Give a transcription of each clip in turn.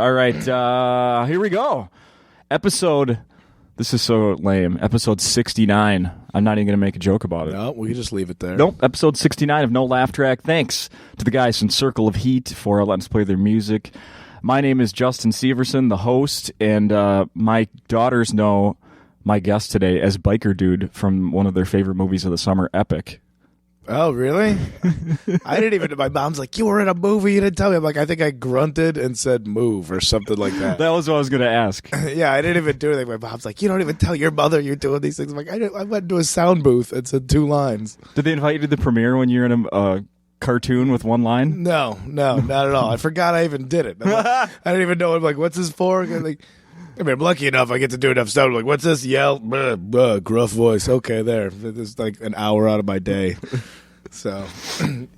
All right, here we go. This is so lame. Episode 69. I'm not even going to make a joke about it. No, we can just leave it there. Nope. Episode 69 of NoLaughTrack. Thanks to the guys from Circle of Heat for letting us play their music. My name is Justin Severson, the host, and my daughters know my guest today as Biker Dude from one of their favorite movies of the summer, Epic. Oh, really? I didn't even. My mom's like, "You were in a movie. You didn't tell me." I'm like, I think I grunted and said "move" or something like that. That was what I was going to ask. Yeah, I didn't even do anything. My mom's like, "You don't even tell your mother you're doing these things." I'm like, I went to a sound booth and said 2 lines. Did they invite you to the premiere when you're in a cartoon with 1 line? No, not at all. I forgot I even did it. I didn't even know. I'm like, "What's this for?" I'm lucky enough I get to do enough stuff. I'm like, "What's this?" Yell, gruff voice. Okay, there. It's like an hour out of my day. So,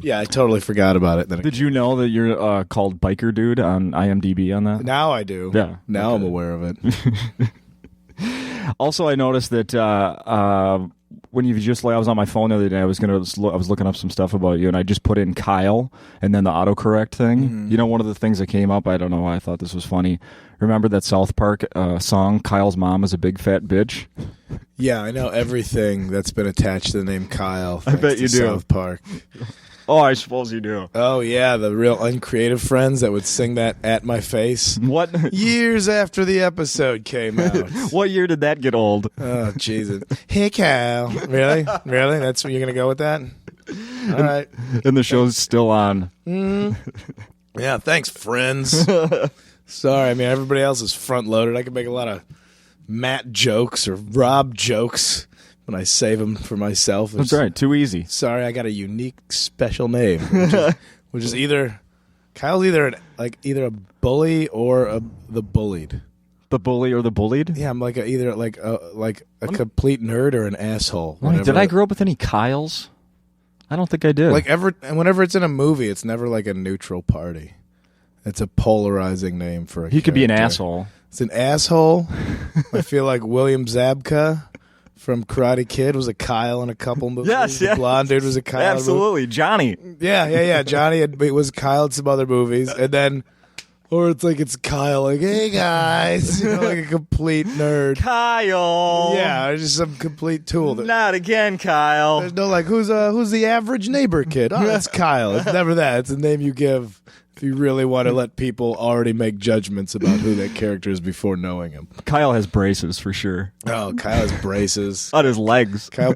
yeah, I totally forgot about it. Did you know that you're called Biker Dude on IMDb on that? Now I do. Yeah. Now okay. I'm aware of it. Also, I noticed that when you just I was on my phone the other day, I was looking up some stuff about you, and I just put in Kyle and then the autocorrect thing. Mm-hmm. You know, one of the things that came up, I don't know why I thought this was funny. Remember that South Park song, Kyle's Mom is a Big Fat Bitch? Yeah, I know everything that's been attached to the name Kyle. I bet you do. South Park. Oh, I suppose you do. Oh, yeah, the real uncreative friends that would sing that at my face. What? Years after the episode came out. What year did that get old? Oh, Jesus. Hey, Kyle. Really? Really? That's where you're going to go with that? All right. And the show's still on. Yeah, thanks, friends. Sorry, I mean, everybody else is front-loaded. I can make a lot of Matt jokes or Rob jokes when I save them for myself. That's right. Too easy. Sorry, I got a unique, special name, which is either Kyle's either a bully or the bullied. The bully or the bullied? Yeah, I'm like either a complete nerd or an asshole. Right. Did I grow up with any Kyles? I don't think I did. Whenever it's in a movie, it's never like a neutral party. It's a polarizing name for a He could be an character. asshole. It's an asshole. I feel like William Zabka from Karate Kid was a Kyle in a couple movies. Yes, the blonde dude was a Kyle. Absolutely, Johnny. Yeah. Johnny was Kyle in some other movies, and then, or it's Kyle like, "Hey guys," like a complete nerd. Kyle. Yeah, just some complete tool. Not again, Kyle. There's no who's the average neighbor kid? Oh, that's Kyle. It's never that. It's a name you give. If you really want to let people already make judgments about who that character is before knowing him. Kyle has braces for sure. Oh, Kyle has braces. On his legs. Kyle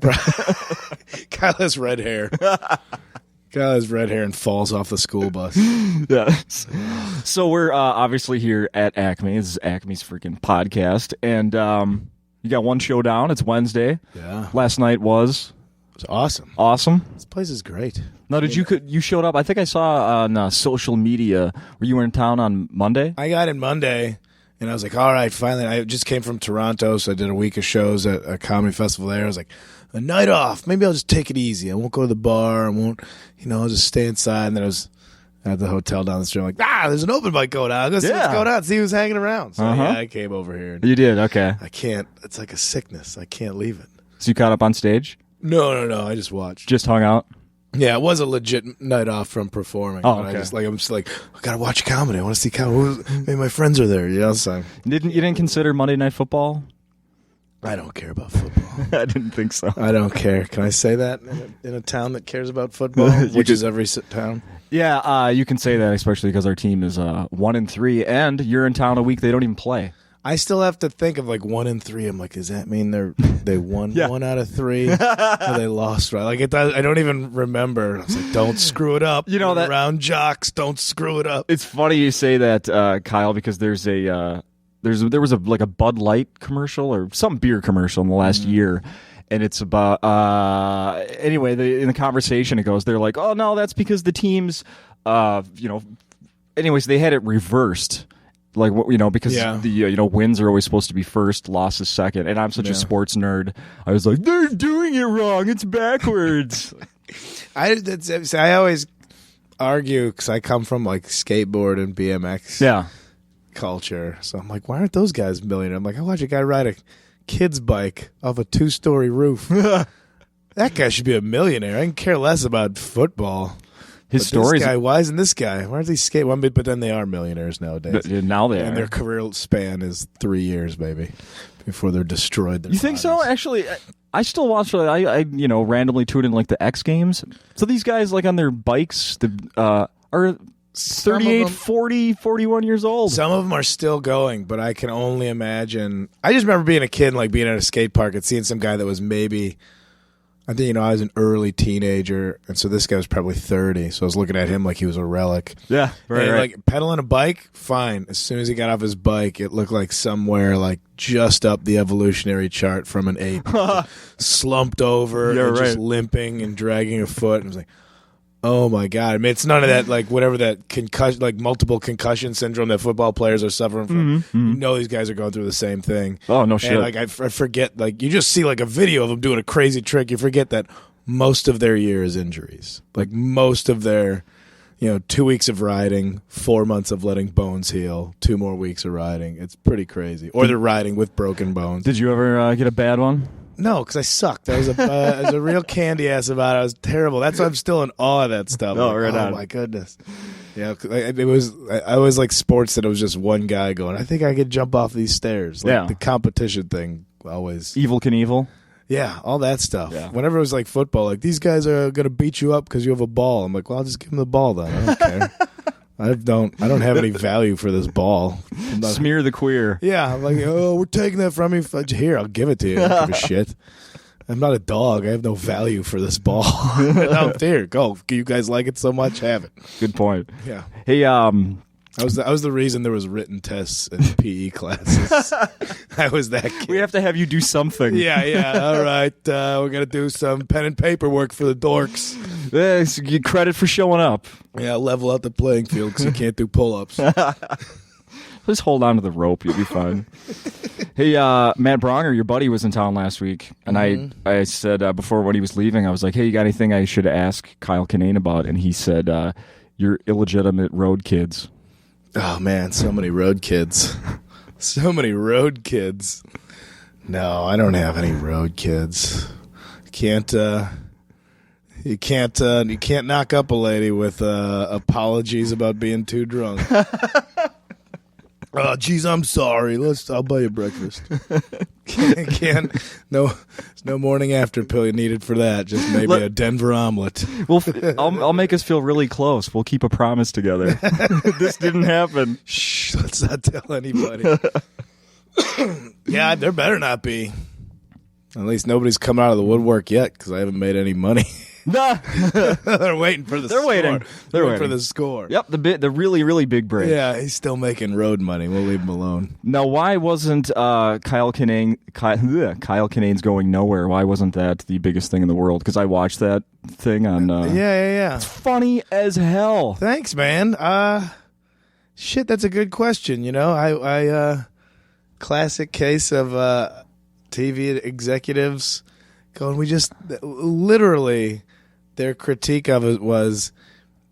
has red hair. Kyle has red hair and falls off the school bus. Yes. So we're obviously here at Acme. This is Acme's freaking podcast. And you got one show down. It's Wednesday. Yeah. Last night was... It was awesome. Awesome? This place is great. Now, you showed up? I think I saw on social media where you were in town on Monday. I got in Monday, and I was like, all right, finally. I just came from Toronto, so I did a week of shows at a comedy festival there. I was like, a night off. Maybe I'll just take it easy. I won't go to the bar. I won't, I'll just stay inside. And then I was at the hotel down the street. I'm like, there's an open mic going on. Let's go down, see who's hanging around. So yeah, I came over here. You did? Okay. I can't. It's like a sickness. I can't leave it. So you caught up on stage? No. I just watched. Just hung out? Yeah, it was a legit night off from performing. Oh, okay. I'm just like, I gotta watch comedy. I want to see comedy. Maybe my friends are there. So you didn't consider Monday Night Football? I don't care about football. I didn't think so. I don't care. Can I say that in a town that cares about football, which is every town? Yeah, you can say that, especially because our team is 1-3, and you're in town a week they don't even play. I still have to think of 1-3. I'm like, does that mean they won 1 out of 3? Or they lost? Right? I don't even remember. I was like, don't screw it up. That around jocks, don't screw it up. It's funny you say that, Kyle, because there was a Bud Light commercial or some beer commercial in the last year. And it's about anyway. In the conversation, it goes. They're like, "Oh no, that's because the teams, Anyways, they had it reversed. Because the wins are always supposed to be first, losses second. And I'm such a sports nerd. I was like, they're doing it wrong. It's backwards. I always argue because I come from skateboard and BMX culture. So I'm like, why aren't those guys millionaires? I'm like, I watch a guy ride a kid's bike off a 2-story roof. That guy should be a millionaire. I can care less about football. His stories. Why isn't this guy? Why aren't they skate? Well, but then they are millionaires nowadays. Now they are. And their career span is 3 years, baby, before they're destroyed. You think so? Actually, I still watch. I randomly tune in like the X Games. So these guys like on their bikes are 38, 40, 41 years old. Some of them are still going, but I can only imagine. I just remember being a kid and like being at a skate park and seeing some guy that was maybe. I think, I was an early teenager, and so this guy was probably 30, so I was looking at him like he was a relic. Yeah, right. Like, pedaling a bike, fine. As soon as he got off his bike, it looked like somewhere, like, just up the evolutionary chart from an ape. Slumped over, and just limping and dragging a foot. And I was like, oh, my God. I mean, it's none of that, like, whatever that concussion, like, multiple concussion syndrome that football players are suffering from. You know these guys are going through the same thing. Oh, no shit. And, like, I forget, like, you just see, like, a video of them doing a crazy trick. You forget that most of their year is injuries. Like, most of their, 2 weeks of riding, 4 months of letting bones heal, 2 more weeks of riding. It's pretty crazy. Or they're riding with broken bones. Did you ever get a bad one? No, because I sucked. I was a real candy ass about it. I was terrible. That's why I'm still in awe of that stuff. Oh, right on. Oh, my goodness. Yeah, I was like sports that it was just one guy going, I think I could jump off these stairs. Like the competition thing always. Evil Knievel. Yeah, all that stuff. Yeah. Whenever it was like football, like these guys are going to beat you up because you have a ball. I'm like, well, I'll just give them the ball then. I don't care. I don't have any value for this ball. Smear the queer. Yeah, I'm like, oh, we're taking that from you. Here, I'll give it to you. I don't give a shit. I'm not a dog. I have no value for this ball. No, here, go. You guys like it so much, have it. Good point. Yeah. Hey, I was the reason there was written tests in PE classes. I was that kid. We have to have you do something. Yeah. All right, we're gonna do some pen and paper work for the dorks. Get credit for showing up. Yeah, level out the playing field because you can't do pull-ups. Just hold on to the rope. You'll be fine. Hey, Matt Bronger, your buddy, was in town last week, and I said before when he was leaving, I was like, hey, you got anything I should ask Kyle Kinane about? And he said, your illegitimate road kids. Oh, man, so many road kids. So many road kids. No, I don't have any road kids. You can't knock up a lady with apologies about being too drunk. Oh, geez, I'm sorry. I'll buy you breakfast. No morning after pill needed for that. Just maybe a Denver omelet. Well, I'll make us feel really close. We'll keep a promise together. This didn't happen. Shh, let's not tell anybody. Yeah, there better not be. At least nobody's come out of the woodwork yet because I haven't made any money. Nah. They're waiting for the score. They're waiting for the score. Yep, the really, really big break. Yeah, he's still making road money. We'll leave him alone. Now, why wasn't Kyle Kinane's Going Nowhere, why wasn't that the biggest thing in the world? Because I watched that thing on... Yeah. It's funny as hell. Thanks, man. Shit, that's a good question. I classic case of TV executives going, we just literally... Their critique of it was,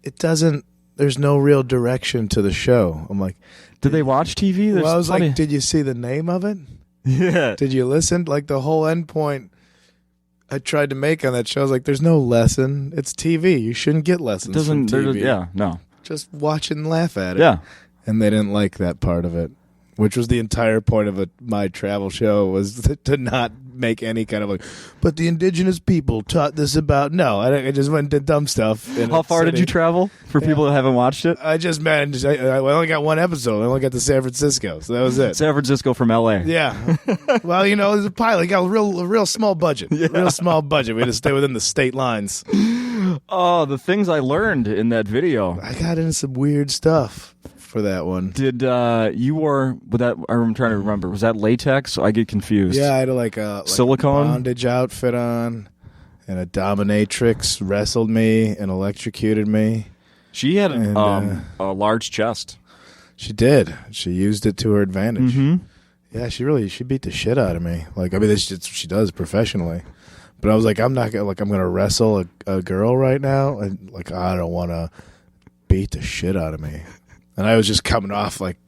there's no real direction to the show. I'm like, did they watch TV? Well, I was like, did you see the name of it? Yeah. Did you listen? Like the whole end point I tried to make on that show, I was like, there's no lesson. It's TV. You shouldn't get lessons from TV. Yeah, no. Just watch it and laugh at it. Yeah. And they didn't like that part of it, which was the entire point of my travel show, was to not make any kind of like, but the indigenous people taught this about. No, I just went and did dumb stuff. How far did you travel for people that haven't watched it? I just managed. I only got one episode. I only got to San Francisco, so that was it. San Francisco from LA. Yeah. Well, it was a pilot. You got a real small budget. Yeah. Real small budget. We had to stay within the state lines. Oh, the things I learned in that video. I got into some weird stuff for that one. Did you wore with that? I'm trying to remember. Was that latex? I get confused. Yeah, I had a silicone bondage outfit on, and a dominatrix wrestled me and electrocuted me. She had a large chest. She did. She used it to her advantage. Mm-hmm. Yeah, she beat the shit out of me. Like, I mean, that's what she does professionally. But I was like, I'm gonna wrestle a girl right now, and like, I don't want to beat the shit out of me. And I was just coming off like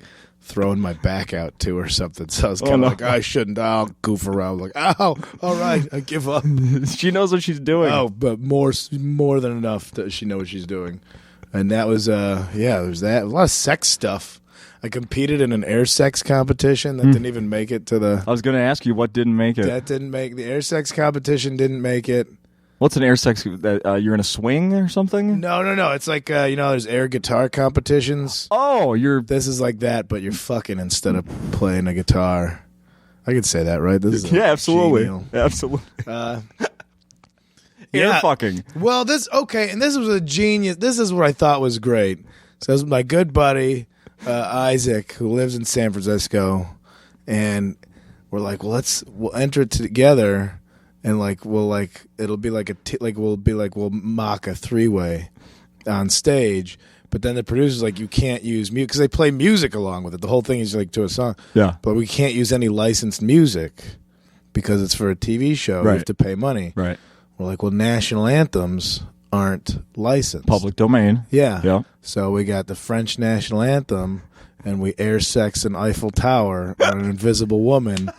throwing my back out too or something. So I was kind of like, I shouldn't. I'll goof around. Like, ow, all right, I give up. She knows what she's doing. Oh, but more than enough that she knows what she's doing. And that was, there's that. A lot of sex stuff. I competed in an air sex competition that didn't even make it to the... I was going to ask you what didn't make it. That didn't make... The air sex competition didn't make it. What's an air sex? You're in a swing or something? No. It's like, there's air guitar competitions. Oh, This is like that, but you're fucking instead of playing a guitar. I could say that, right? This is absolutely. Genial. Absolutely. Yeah. fucking. Well, and this was a genius. This is what I thought was great. So this is my good buddy, Isaac, who lives in San Francisco, and we're like, well, we'll enter it together. And we'll mock a three-way on stage, but then the producer's like, you can't use music because they play music along with it. The whole thing is like to a song. Yeah. But we can't use any licensed music because it's for a TV show. Right. You have to pay money. Right. We're like, well, national anthems aren't licensed. Public domain. Yeah. Yeah. So we got the French national anthem, and we air sex an Eiffel Tower on an invisible woman.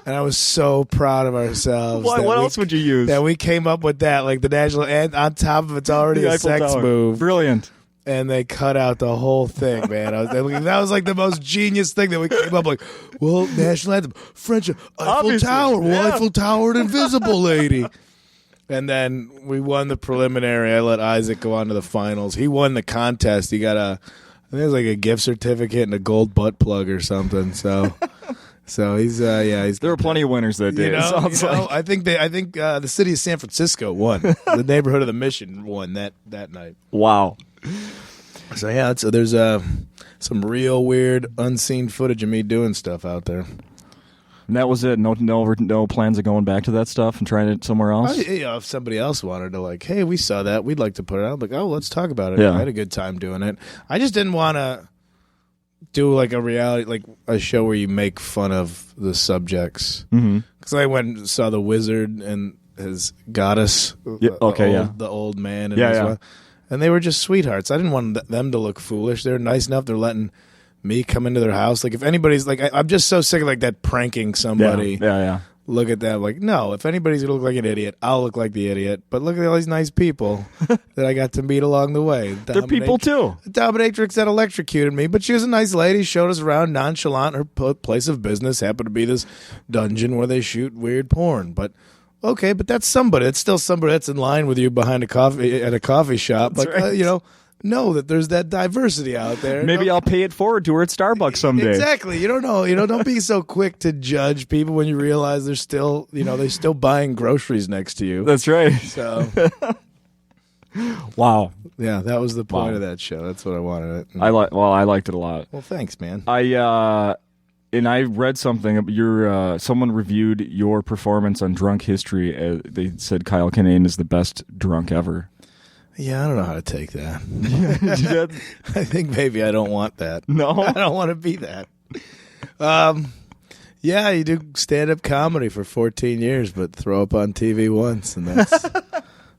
And I was so proud of ourselves. What else would you use? That we came up with that, like the national anthem. On top of it's already a sex move. Brilliant. And they cut out the whole thing, man. That was like the most genius thing that we came up with. Like, well, national anthem, French Eiffel Tower, Eiffel Tower, an invisible lady. And then we won the preliminary. I let Isaac go on to the finals. He won the contest. He got I think it was like a gift certificate and a gold butt plug or something. So he's There were plenty of winners that day. I think the city of San Francisco won. The neighborhood of the Mission won that night. Wow. So yeah, there's some real weird unseen footage of me doing stuff out there. And that was it. No plans of going back to that stuff and trying it somewhere else. If somebody else wanted to, like, hey, we saw that, we'd like to put it out. I'm like, oh, let's talk about it. Yeah. I had a good time doing it. I just didn't want to do like a reality, like a show where you make fun of the subjects. Because I went and saw The Wizard and his goddess, the old man, and his wife, and they were just sweethearts. I didn't want them to look foolish. They're nice enough. They're letting me come into their house. Like if anybody's like, I'm just so sick of like that pranking somebody. Yeah. Look at that. Like, no, if anybody's going to look like an idiot, I'll look like the idiot. But look at all these nice people that I got to meet along the way. They're people, too. The dominatrix that electrocuted me, but she was a nice lady, showed us around nonchalant. Her place of business happened to be this dungeon where they shoot weird porn. But, okay, but that's somebody. It's still somebody that's in line with you behind a coffee shop. That's like, right. Know that there's that diversity out there. Maybe I'll pay it forward to her at Starbucks someday. Exactly. You don't know. Don't be so quick to judge people when you realize they're still, they're still buying groceries next to you. That's right. So, wow. Yeah, that was the point of that show. That's what I wanted it. I liked it a lot. Well, thanks, man. I read something. Someone reviewed your performance on Drunk History. They said Kyle Kinane is the best drunk ever. Yeah, I don't know how to take that. I think maybe I don't want that. No? I don't want to be that. Yeah, you do stand-up comedy for 14 years, but throw up on TV once, and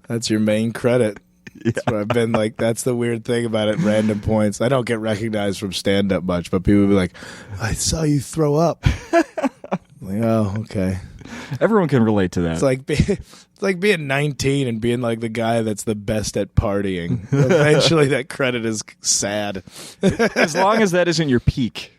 that's your main credit. That's what I've been like. That's the weird thing about it, random points. I don't get recognized from stand-up much, but people will be like, I saw you throw up. Like, oh, okay. Everyone can relate to that. It's like being 19 and being like the guy that's the best at partying. Eventually, that credit is sad. As long as that isn't your peak.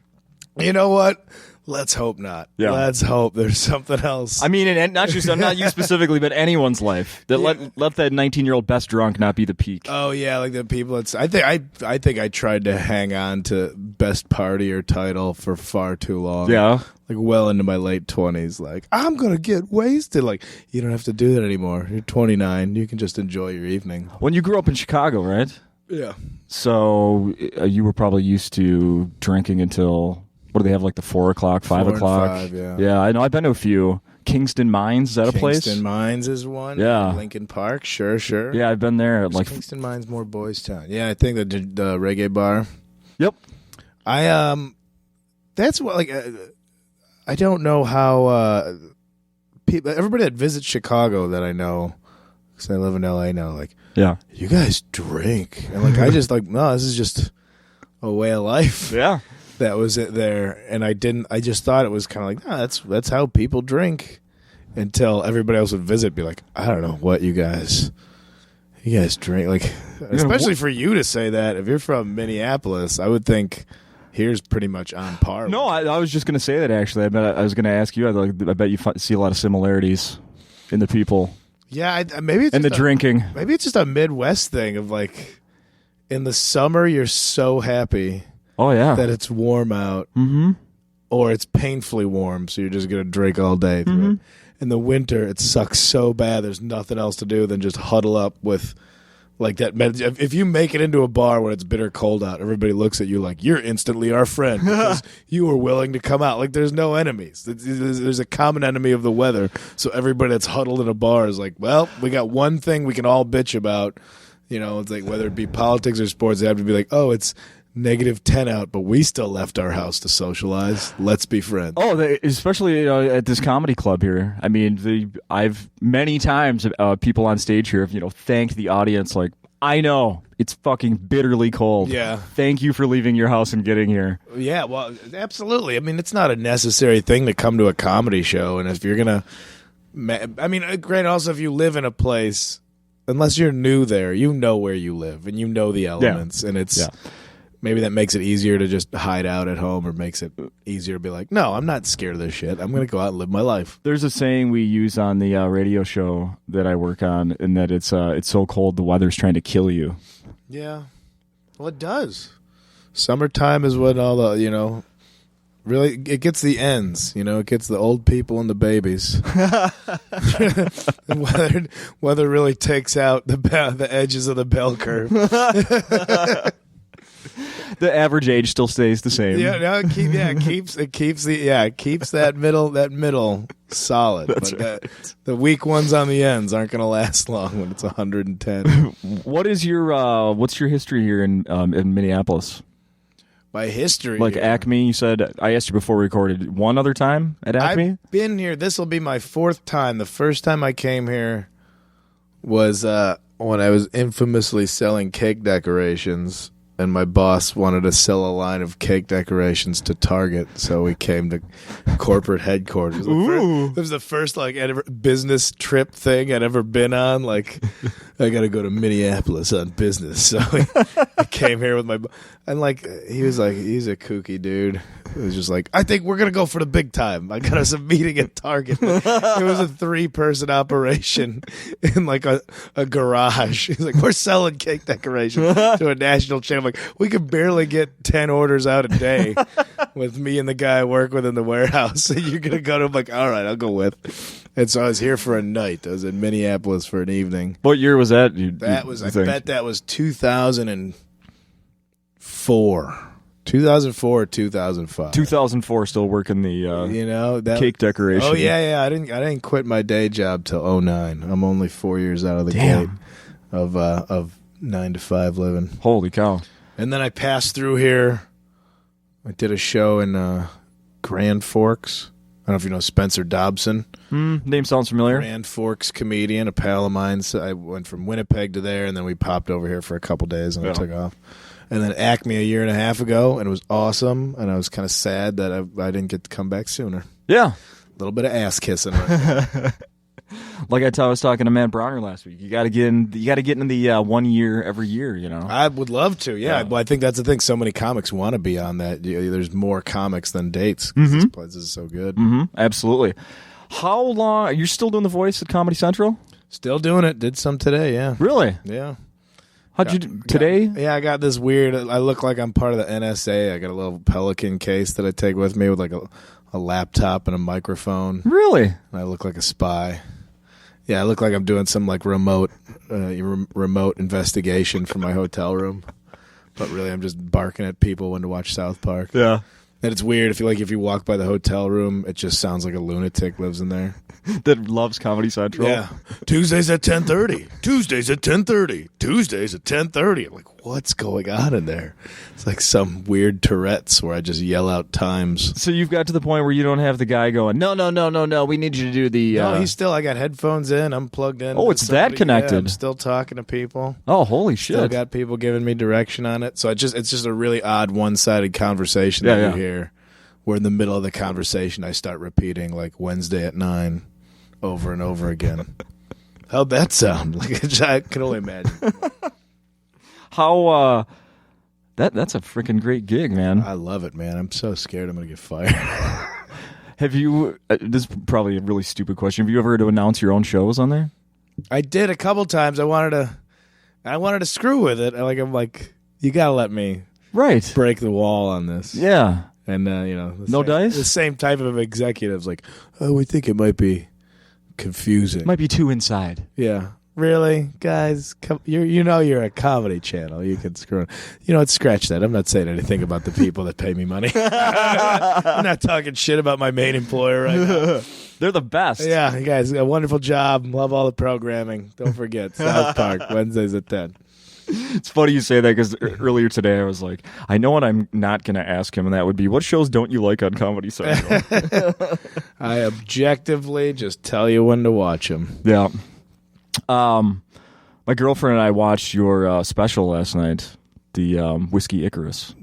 You know what? Let's hope not. Yeah. Let's hope there's something else. I mean, and not you specifically, but anyone's life. That let that 19-year-old best drunk not be the peak. Oh yeah, like the people. I think I tried to hang on to best partier title for far too long. Yeah. Like well into my late 20s. Like I'm gonna get wasted. Like you don't have to do that anymore. You're 29. You can just enjoy your evening. When you grew up in Chicago, right? Yeah. So you were probably used to drinking until. What do they have, like the 4 o'clock, 5 o'clock? 5, yeah. Yeah, I know. I've been to a few. Kingston Mines, is that a place? Kingston Mines is one. Yeah. Lincoln Park, sure. Yeah, I've been there. Like Kingston Mines, more Boys Town. Yeah, I think the reggae bar. Yep. That's what, like, I don't know how people, everybody that visits Chicago that I know, because I live in LA now, like, yeah, you guys drink. And, like, I just, like, no, this is just a way of life. Yeah. that was it there, and I just thought it was kind of like, no, that's how people drink, until everybody else would visit, be like, I don't know what you guys drink, like, especially for you to say that. If you're from Minneapolis, I would think here's pretty much on par. No, I was just going to say that, actually. I was going to ask you, I bet you see a lot of similarities in the people. Yeah, maybe it's and the drinking. Maybe it's just a Midwest thing of, like, in the summer you're so happy that it's warm out, or it's painfully warm, so you're just going to drink all day through it. In the winter, it sucks so bad. There's nothing else to do than just huddle up with, like, that. If you make it into a bar when it's bitter cold out, everybody looks at you like you're instantly our friend because you were willing to come out. Like, there's no enemies. There's a common enemy of the weather. So everybody that's huddled in a bar is like, well, we got one thing we can all bitch about. You know, it's like, whether it be politics or sports, they have to be like, oh, it's -10 out, but we still left our house to socialize. Let's be friends. Oh, especially at this comedy club here. I mean, I've many times people on stage here have thanked the audience, like, I know it's fucking bitterly cold. Yeah. Thank you for leaving your house and getting here. Yeah, well, absolutely. I mean, it's not a necessary thing to come to a comedy show, and if you're gonna, I mean, great. Also, if you live in a place, unless you're new there, you know where you live and you know the elements, and it's. Yeah. Maybe that makes it easier to just hide out at home, or makes it easier to be like, no, I'm not scared of this shit. I'm going to go out and live my life. There's a saying we use on the radio show that I work on, and that it's so cold the weather's trying to kill you. Yeah. Well, it does. Summertime is when all the, really, it gets the ends. It gets the old people and the babies. Weather really takes out the edges of the bell curve. The average age still stays the same. Yeah, no, it keeps that middle solid. That's but right. The weak ones on the ends aren't going to last long when it's 110. What's your history here in Minneapolis? My history, like here. Acme. You said, I asked you before we recorded, one other time at Acme. I've been here. This will be my 4th time. The first time I came here was when I was infamously selling cake decorations. And my boss wanted to sell a line of cake decorations to Target, so we came to corporate headquarters. It was the first business trip thing I'd ever been on. Like, I got to go to Minneapolis on business, so I came here with and he's a kooky dude. It was just like, I think we're gonna go for the big time. I got us a meeting at Target. It was a 3-person operation in like a garage. He's like, we're selling cake decorations to a national chain. I'm like, we could barely get 10 orders out a day with me and the guy I work with in the warehouse. So you're gonna go to? I'm like, all right, I'll go with. And so I was here for a night. I was in Minneapolis for an evening. What year was that? I bet that was 2004. 2004 or 2005. 2004, still working the cake decoration. Oh yeah. I didn't quit my day job till 2009. I'm only 4 years out of the gate of 9 to 5 living. Holy cow! And then I passed through here. I did a show in Grand Forks. I don't know if you know Spencer Dobson. Name sounds familiar. Grand Forks comedian, a pal of mine. So I went from Winnipeg to there, and then we popped over here for a couple days, and I took off. And then Acme a year and a half ago, and it was awesome. And I was kind of sad that I didn't get to come back sooner. Yeah. A little bit of ass kissing right there. Like I was talking to Matt Browner last week. You got to get in the 1 year every year, I would love to, yeah. But I think that's the thing. So many comics want to be on that. There's more comics than dates. This place is so good. Absolutely. How long? You're still doing the voice at Comedy Central? Still doing it. Did some today, yeah. Really? Yeah. How'd you do today? I got this weird. I look like I'm part of the NSA. I got a little Pelican case that I take with me with like a laptop and a microphone. Really? And I look like a spy. Yeah, I look like I'm doing some like remote investigation from my hotel room. But really, I'm just barking at people when to watch South Park. Yeah. And it's weird if you walk by the hotel room, it just sounds like a lunatic lives in there. That loves Comedy Central. Yeah. Tuesdays at 10:30. Tuesdays at 10:30. Tuesdays at 10:30. I'm like, what's going on in there? It's like some weird Tourette's where I just yell out times. So you've got to the point where you don't have the guy going, no, we need you to do the... No, I got headphones in, I'm plugged in. Oh, it's that connected. Yeah, I'm still talking to people. Oh, holy shit. Still got people giving me direction on it. So it's just a really odd one-sided conversation that you hear, where in the middle of the conversation I start repeating like Wednesday at 9 over and over again. How'd that sound? Like I can only imagine. How that's a freaking great gig, man. I love it, man. I'm so scared I'm gonna get fired. Have you? This is probably a really stupid question. Have you ever had to announce your own shows on there? I did a couple times. I wanted to screw with it. I'm like, you gotta let me break the wall on this. Yeah, and no dice. The same type of executives, like, oh, we think it might be confusing. Might be too inside. Yeah. Really, guys? You're a comedy channel. You can screw it. Scratch that. I'm not saying anything about the people that pay me money. I'm not talking shit about my main employer right now. They're the best. Yeah, you guys, a wonderful job. Love all the programming. Don't forget, South Park, Wednesdays at 10. It's funny you say that because earlier today I was like, I know what I'm not going to ask him, and that would be, what shows don't you like on Comedy Central? I objectively just tell you when to watch them. Yeah. My girlfriend and I watched your special last night, the Whiskey Icarus.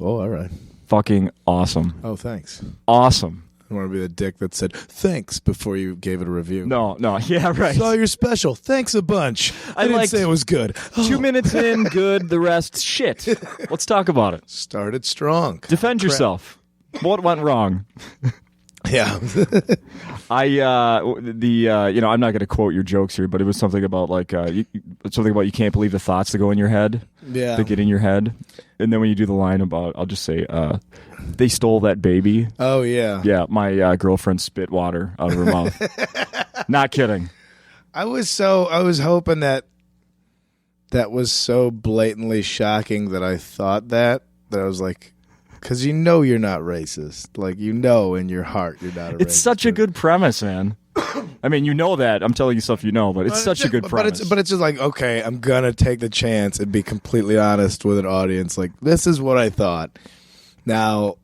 Oh, all right. Fucking awesome. Oh, thanks. Awesome. I want to be the dick that said thanks before you gave it a review. No, yeah, right. Saw your special. Thanks a bunch. I didn't say it was good. 2 minutes in, good. The rest, shit. Let's talk about it. Started strong. Defend yourself. What went wrong? Yeah. I'm not going to quote your jokes here, but it was something about you can't believe the thoughts that go in your head. Yeah. That get in your head. And then when you do the line about, I'll just say, they stole that baby. Oh, yeah. Yeah, my girlfriend spit water out of her mouth. Not kidding. I was hoping that was so blatantly shocking that I thought that I was like, because you're not racist. Like, in your heart you're not a racist. It's such a good premise, man. I mean, you know that. I'm telling you stuff you know, but it's such a good premise. But it's just like, okay, I'm going to take the chance and be completely honest with an audience. Like, this is what I thought. Now,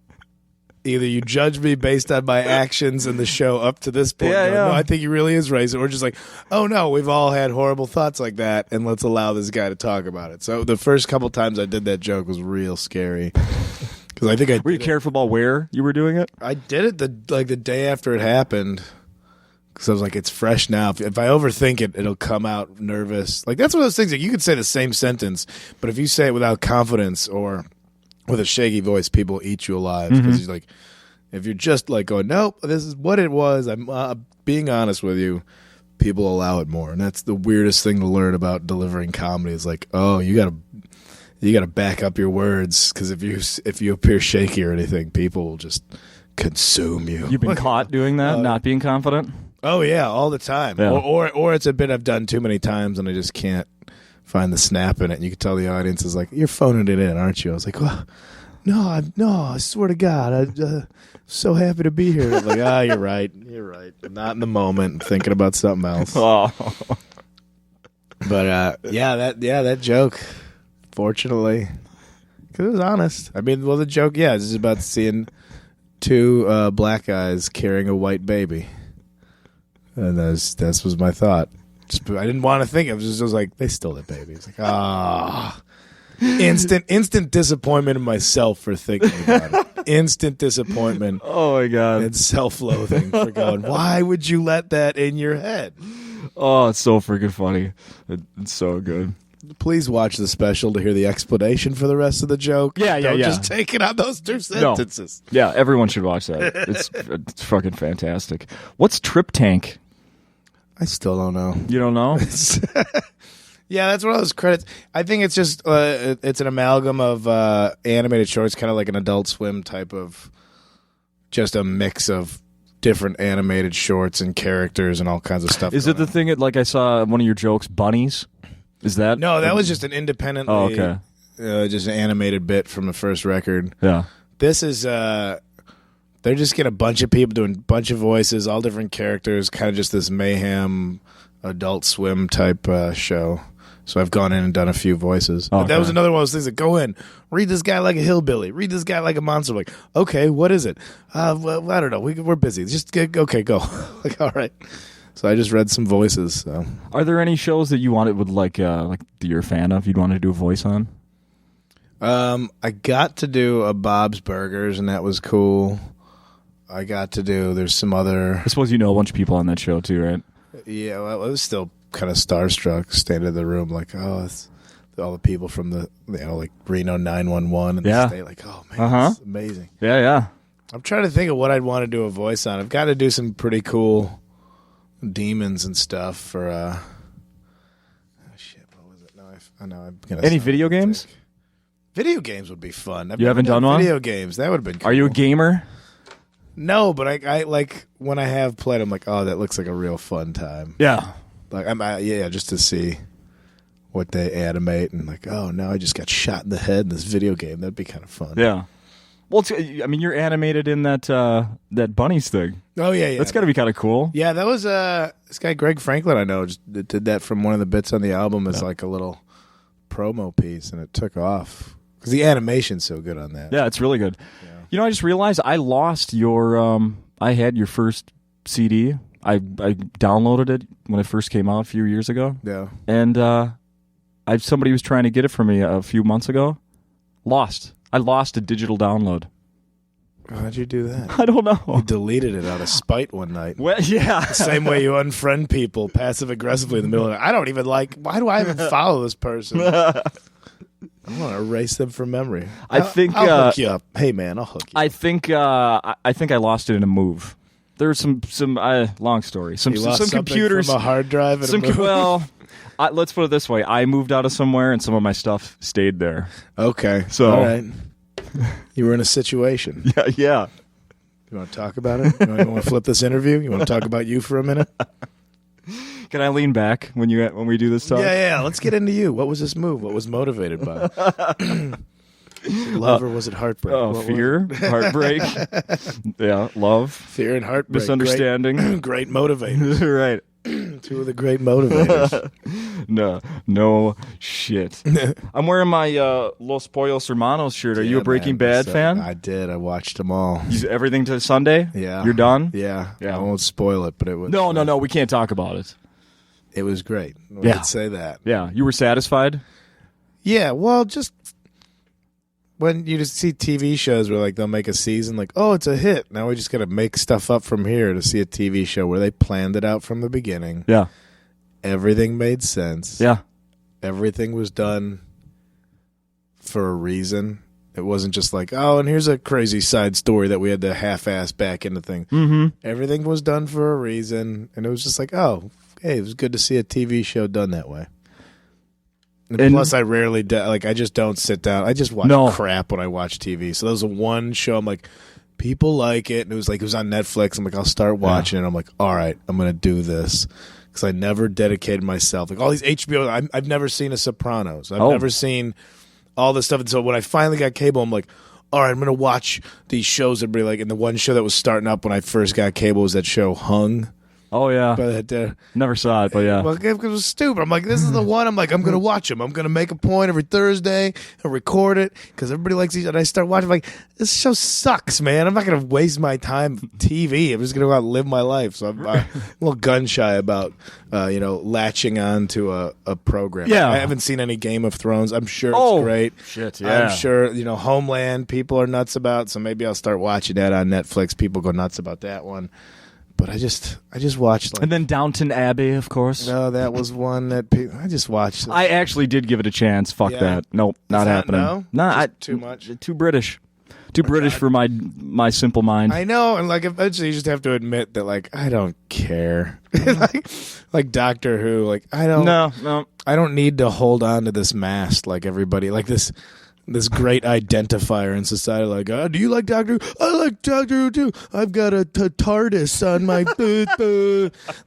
either you judge me based on my actions in the show up to this point. No, I think he really is racist. Or just like, oh, no, we've all had horrible thoughts like that, and let's allow this guy to talk about it. So the first couple times I did that joke was real scary. I think were you careful about where you were doing it? I did it the day after it happened because I was like, it's fresh now. If I overthink it, it'll come out nervous. Like, that's one of those things that you could say the same sentence, but if you say it without confidence or with a shaky voice, people eat you alive. Because like, if you're just like going, nope, this is what it was, I'm being honest with you, people allow it more. And that's the weirdest thing to learn about delivering comedy is like, oh, you got to back up your words, because if you appear shaky or anything, people will just consume you. You've been caught doing that, not being confident? Oh, yeah, all the time. Yeah. Or it's a bit I've done too many times and I just can't find the snap in it. And you can tell the audience is like, you're phoning it in, aren't you? I was like, well, no, I swear to God, I'm so happy to be here. I'm like, you're right. I'm not in the moment. I'm thinking about something else. Oh. But, that joke... Fortunately, because it was honest. I mean, well, the joke, is just about seeing two black guys carrying a white baby, and that was my thought. I didn't want to think. I was just like, they stole that baby. It's like, instant disappointment in myself for thinking about it. Instant disappointment. Oh my God, and self-loathing for going, why would you let that in your head? Oh, it's so freaking funny. It's so good. Please watch the special to hear the explanation for the rest of the joke. Yeah. Just take it on those two sentences. No. Yeah, everyone should watch that. It's fucking fantastic. What's Trip Tank? I still don't know. You don't know? Yeah, that's one of those credits. I think it's just it's an amalgam of animated shorts, kind of like an Adult Swim type of, just a mix of different animated shorts and characters and all kinds of stuff. Is it the thing that, like, I saw one of your jokes, bunnies? Is that? No, that was just an independently. Oh, okay. Just an animated bit from the first record. Yeah. This is they're just getting a bunch of people doing a bunch of voices, all different characters, kind of just this mayhem Adult Swim type show. So I've gone in and done a few voices. Oh, But that was another one of those things that go in, read this guy like a hillbilly, read this guy like a monster. I'm like, okay, what is it? Well, I don't know. We're busy. Just okay, go. Like, all right. So I just read some voices. So. Are there any shows that you wanted with like that you're a fan of? You'd want to do a voice on? I got to do a Bob's Burgers, and that was cool. I got to do. There's some other. I suppose you know a bunch of people on that show too, right? Yeah, well, I was still kind of starstruck, standing in the room like, oh, it's all the people from the like Reno 911 and the state, like, oh man, it's amazing. Yeah. I'm trying to think of what I'd want to do a voice on. I've got to do some pretty cool demons and stuff for. Oh shit, what was it? No, I know I'm gonna. Any video games? Video games would be fun. You haven't done one? Video games, that would have been cool. Are you a gamer? No, but I like when I have played, I'm like, oh, that looks like a real fun time. Yeah. Like just to see what they animate and like, oh, now I just got shot in the head in this video game. That'd be kind of fun. Yeah. Well, you're animated in that bunnies thing. Oh yeah. That's got to be kind of cool. Yeah, that was this guy Greg Franklin I know just did that from one of the bits on the album as like a little promo piece, and it took off because the animation's so good on that. Yeah, it's really good. Yeah. You know, I just realized I lost your. I had your first CD. I downloaded it when it first came out a few years ago. Yeah. And somebody was trying to get it from me a few months ago. I lost a digital download. How'd you do that? I don't know. You deleted it out of spite one night. Well, yeah. The same way you unfriend people passive aggressively in the middle of it. I don't even like. Why do I even follow this person? I want to erase them from memory. I'll hook you up. Hey man, I'll hook you. I think I lost it in a move. There's some long story. Some computers from a hard drive. Let's put it this way: I moved out of somewhere, and some of my stuff stayed there. Okay, so all right. You were in a situation. Yeah. You want to talk about it? You want to flip this interview? You want to talk about you for a minute? Can I lean back when we do this talk? Yeah. Let's get into you. What was this move? What was motivated by? Love or was it heartbreak? Fear, heartbreak. Yeah, love, fear, and heartbreak. Misunderstanding. Great motivators. Right. Two of the great motivators. No shit. I'm wearing my Los Pollos Hermanos shirt. Are you a Breaking Bad fan? I did. I watched them all. Everything to Sunday? Yeah. You're done? Yeah. I won't spoil it, but it was. No. We can't talk about it. It was great. I'd say that. Yeah. You were satisfied? Yeah. Well, just when you just see TV shows where like they'll make a season like, oh, it's a hit. Now we just got to make stuff up from here to see a TV show where they planned it out from the beginning. Yeah. Everything made sense. Yeah. Everything was done for a reason. It wasn't just like, oh, and here's a crazy side story that we had to half-ass back into things. Mm-hmm. Everything was done for a reason, and it was just like, oh, hey, it was good to see a TV show done that way. And plus, I rarely I just don't sit down. I just watch crap when I watch TV. So that was one show. I'm like, people like it, and it was on Netflix. I'm like, I'll start watching it. I'm like, all right, I'm gonna do this because I never dedicated myself. Like all these HBO, I've never seen a Sopranos. I've never seen all this stuff. And so when I finally got cable, I'm like, all right, I'm gonna watch these shows. Everybody like, and the one show that was starting up when I first got cable was that show Hung. Oh, yeah. But never saw it, but yeah. Well, it was stupid. I'm like, this is the one. I'm like, I'm going to watch them. I'm going to make a point every Thursday and record it because everybody likes these. And I start watching, I'm like, this show sucks, man. I'm not going to waste my time TV. I'm just going to go out and live my life. So I'm a little gun shy about, latching on to a program. Yeah. I haven't seen any Game of Thrones. I'm sure it's great. Shit, yeah. I'm sure, Homeland people are nuts about. So maybe I'll start watching that on Netflix. People go nuts about that one. But I just watched. And then Downton Abbey, of course. No, that was one that I just watched. I actually did give it a chance. Fuck that. Nope, not happening. No, too much. Too British. Too British for my simple mind. I know, and eventually you just have to admit that I don't care. like Doctor Who, I don't. No. I don't need to hold on to this mast like everybody. This great identifier in society, do you like Doctor Who? I like Doctor Who too. I've got a TARDIS on my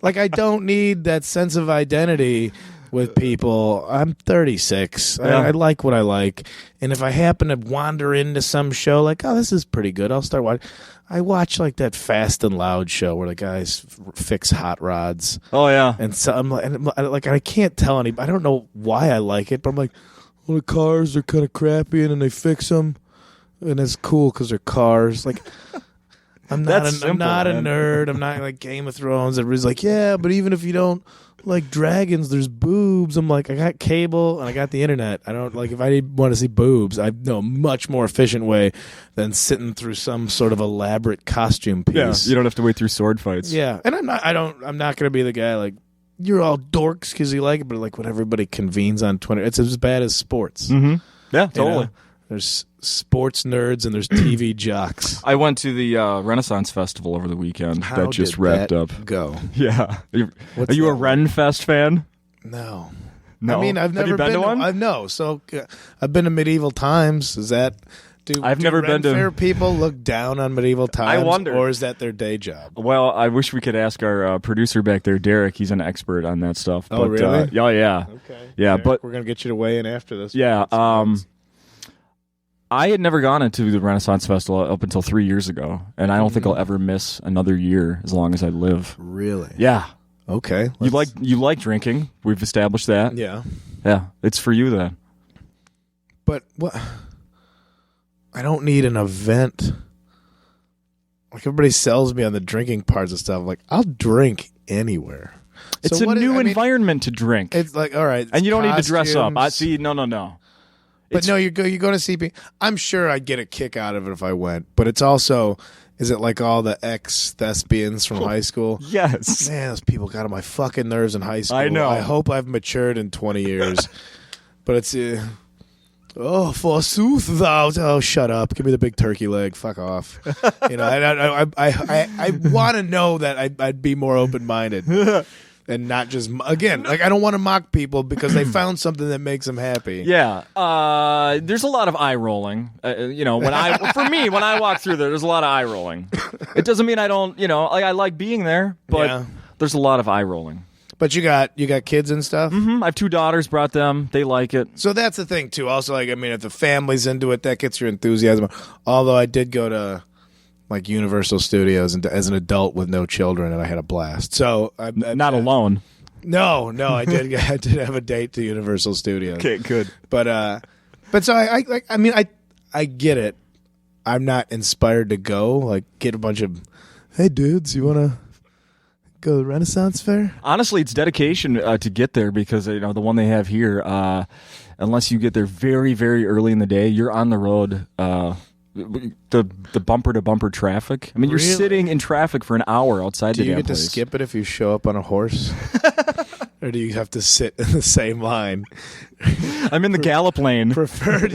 I don't need that sense of identity with people. I'm 36. Yeah. I like what I like. And if I happen to wander into some show like, oh, this is pretty good, I'll start watching. I watch like that Fast and Loud show where the guys fix hot rods. Oh, yeah. And so I'm like, I can't tell anybody. I don't know why I like it, but I'm like, well, the cars are kind of crappy and then they fix them. And it's cool because they're cars. Like, I'm not a nerd. I'm not like Game of Thrones. Everybody's like, yeah, but even if you don't like dragons, there's boobs. I'm like, I got cable and I got the internet. I don't like if I want to see boobs. I know a much more efficient way than sitting through some sort of elaborate costume piece. Yeah, you don't have to wait through sword fights. Yeah, and I'm not going to be the guy like you're all dorks because you like it, but like when everybody convenes on Twitter, it's as bad as sports. Mm-hmm. Yeah, totally. You know? There's sports nerds and there's TV jocks. I went to the Renaissance Festival over the weekend. That just wrapped up. Go. Yeah. Are you a Ren Fest fan? No. No. I mean, I've never Have you been to one? No. So I've been to medieval times. Is that? I've never been to. Ren Fair people look down on medieval times. I wonder. Or is that their day job? Well, I wish we could ask our producer back there, Derek. He's an expert on that stuff. Oh, but, really? Yeah. Okay. Yeah, Derek, but we're gonna get you to weigh in after this. yeah. I had never gone into the Renaissance Festival up until 3 years ago, and I don't think I'll ever miss another year as long as I live. Really? Yeah. Okay. You like drinking. We've established that. Yeah. Yeah. It's for you then. But what? I don't need an event. Like everybody sells me on the drinking parts of stuff. Like I'll drink anywhere. It's a new environment to drink. It's like all right, and you don't need to dress up. costumes. See, no. But no, you go to see people. I'm sure I'd get a kick out of it if I went. But it's also, is it like all the ex-thespians from high school? Yes. Man, those people got on my fucking nerves in high school. I know. I hope I've matured in 20 years. But it's, oh, forsooth thou. Oh, shut up. Give me the big turkey leg. Fuck off. You know, I want to know that I'd be more open-minded. And not just, again, like I don't want to mock people because they found something that makes them happy. Yeah. There's a lot of eye rolling. When I walk through there's a lot of eye rolling. It doesn't mean I don't, I like being there, but there's a lot of eye rolling. But you got kids and stuff? Mm-hmm. I have 2 daughters, brought them. They like it. So that's the thing, too. Also, like, I mean, if the family's into it, that gets your enthusiasm. Although I did go to like Universal Studios and as an adult with no children, and I had a blast. So I'm not alone. No, I did have a date to Universal Studios. Okay, good. But so I get it. I'm not inspired to go. Like, get a bunch of, hey dudes, you want to go to the Renaissance Fair? Honestly, it's dedication to get there because the one they have here. Unless you get there very, very early in the day, you're on the road. The bumper to bumper traffic. I mean, you're sitting in traffic for an hour outside the damn place. Do you get to skip it if you show up on a horse, or do you have to sit in the same line? I'm in the gallop lane. Preferred.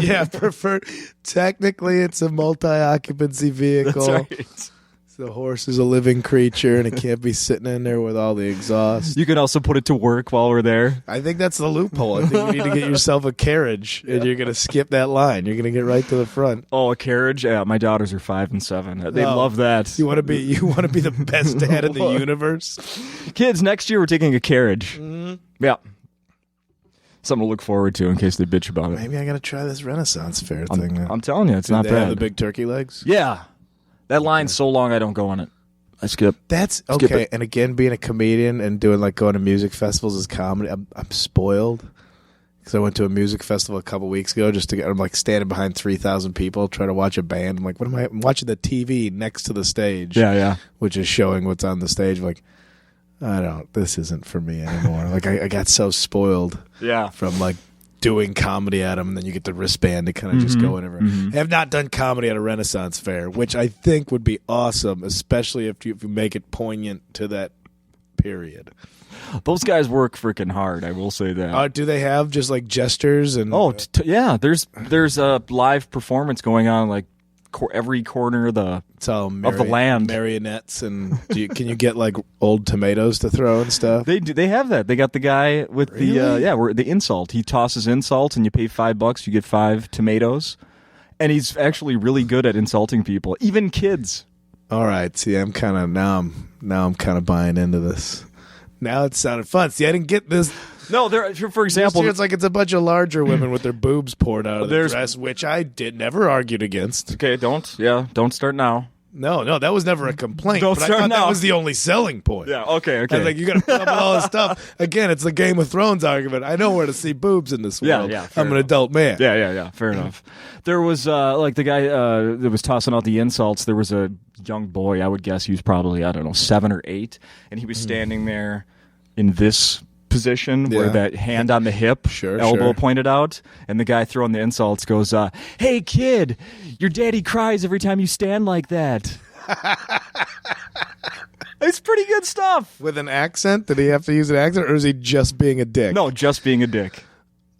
Technically, it's a multi-occupancy vehicle. That's right. The horse is a living creature, and it can't be sitting in there with all the exhaust. You can also put it to work while we're there. I think that's the loophole. I think you need to get yourself a carriage, and you're going to skip that line. You're going to get right to the front. Oh, a carriage? Yeah, my daughters are 5 and 7. They love that. You want to be the best dad in the universe? Kids, next year we're taking a carriage. Mm-hmm. Yeah. Something to look forward to in case they bitch about it. Maybe I got to try this Renaissance Fair thing. I'm telling you, it's not bad. bad. Have the big turkey legs? Yeah. That line's so long I don't go on it. I skip. That's okay. And again, being a comedian and doing going to music festivals is comedy. I'm spoiled because I went to a music festival a couple weeks ago I'm like standing behind 3,000 people trying to watch a band. I'm like, what am I? I'm watching the TV next to the stage. Yeah. Which is showing what's on the stage. I'm like, this isn't for me anymore. Like I got so spoiled. Yeah. From like doing comedy at them, and then you get the wristband to kind of just go whenever. I have not done comedy at a Renaissance Fair, which I think would be awesome, especially if you make it poignant to that period. Those guys work freaking hard, I will say that. Do they have just like gestures and? Oh, yeah. There's a live performance going on like every corner of the land. Marionettes, and can you get like old tomatoes to throw and stuff? They have that. They got the guy with the insult. He tosses insult, and you pay $5, you get 5 tomatoes, and he's actually really good at insulting people, even kids. All right, see, I'm kind of buying into this. Now it sounded fun. See, I didn't get this. No, there. For example, it's like it's a bunch of larger women with their boobs poured out of their dress, which I never argued against. Okay, don't start now. No, that was never a complaint. Don't but I start thought now. that was the only selling point. Yeah, okay. I was like, you got to put up with all this stuff. Again, it's the Game of Thrones argument. I know where to see boobs in this world. Yeah, I'm an adult man. Yeah. Fair enough. There was like the guy that was tossing out the insults. There was a young boy. I would guess he was probably 7 or 8, and he was standing there in this position where that hand on the hip, elbow pointed out, and the guy throwing the insults goes, "Hey kid, your daddy cries every time you stand like that." It's pretty good stuff. With an accent? Did he have to use an accent, or is he just being a dick? No, just being a dick.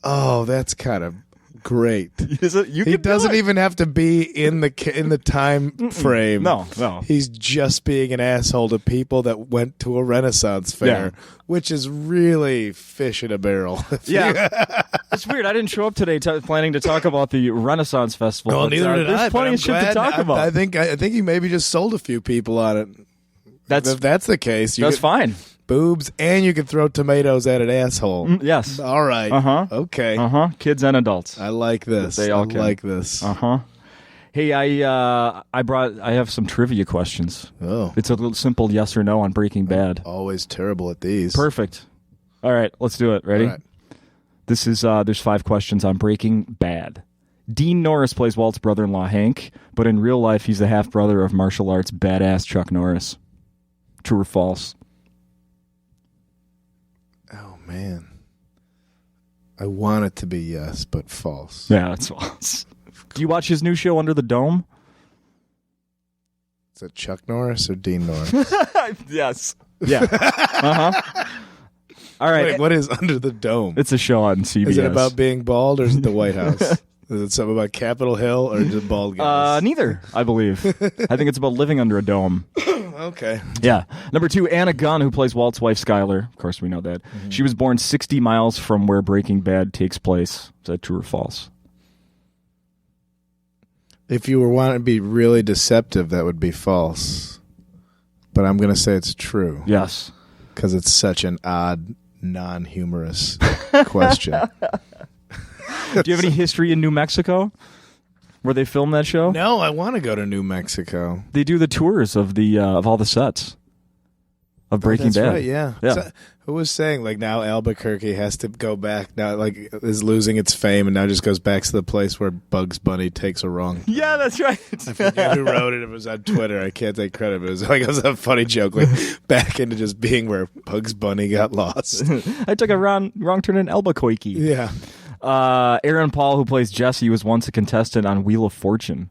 Oh, that's kind of great. Is it? He doesn't even have to be in the time frame. No. He's just being an asshole to people that went to a Renaissance fair, which is really fish in a barrel. Yeah. It's weird. I didn't show up today planning to talk about the Renaissance Festival. No, neither did I. There's plenty of shit to talk about. I think he maybe just sold a few people on it. If that's the case, that's fine. Boobs, and you can throw tomatoes at an asshole. Yes. All right. Okay. Kids and adults. I like this. They all like this. Hey, I have some trivia questions. Oh. It's a little simple yes or no on Breaking Bad. Always terrible at these. Perfect. All right, let's do it. Ready? All right. This is there's 5 questions on Breaking Bad. Dean Norris plays Walt's brother-in-law Hank, but in real life he's the half-brother of martial arts badass Chuck Norris. True or false? Oh, man. I want it to be yes, but false. Yeah, that's false. Do you watch his new show Under the Dome? Is it Chuck Norris or Dean Norris? Yes. Yeah. All right. Wait, what is Under the Dome? It's a show on CBS. Is it about being bald, or is it the White House? Is it something about Capitol Hill, or just bald guys? Neither, I believe. I think it's about living under a dome. Okay. Yeah. Number 2, Anna Gunn, who plays Walt's wife, Skyler. Of course, we know that. Mm-hmm. She was born 60 miles from where Breaking Bad takes place. Is that true or false? If you were wanting to be really deceptive, that would be false. But I'm going to say it's true. Yes. Because it's such an odd, non-humorous question. Do you have any history in New Mexico where they filmed that show? No, I want to go to New Mexico. They do the tours of the of all the sets of Breaking Bad. Right, yeah. So, who was saying like now Albuquerque has to go back now, like is losing its fame, and now just goes back to the place where Bugs Bunny takes a wrong. Yeah, that's right. I forget who wrote it. It was on Twitter. I can't take credit, but it was a funny joke, like back into just being where Bugs Bunny got lost. I took a wrong turn in Albuquerque. Yeah. Aaron Paul, who plays Jesse, was once a contestant on Wheel of Fortune.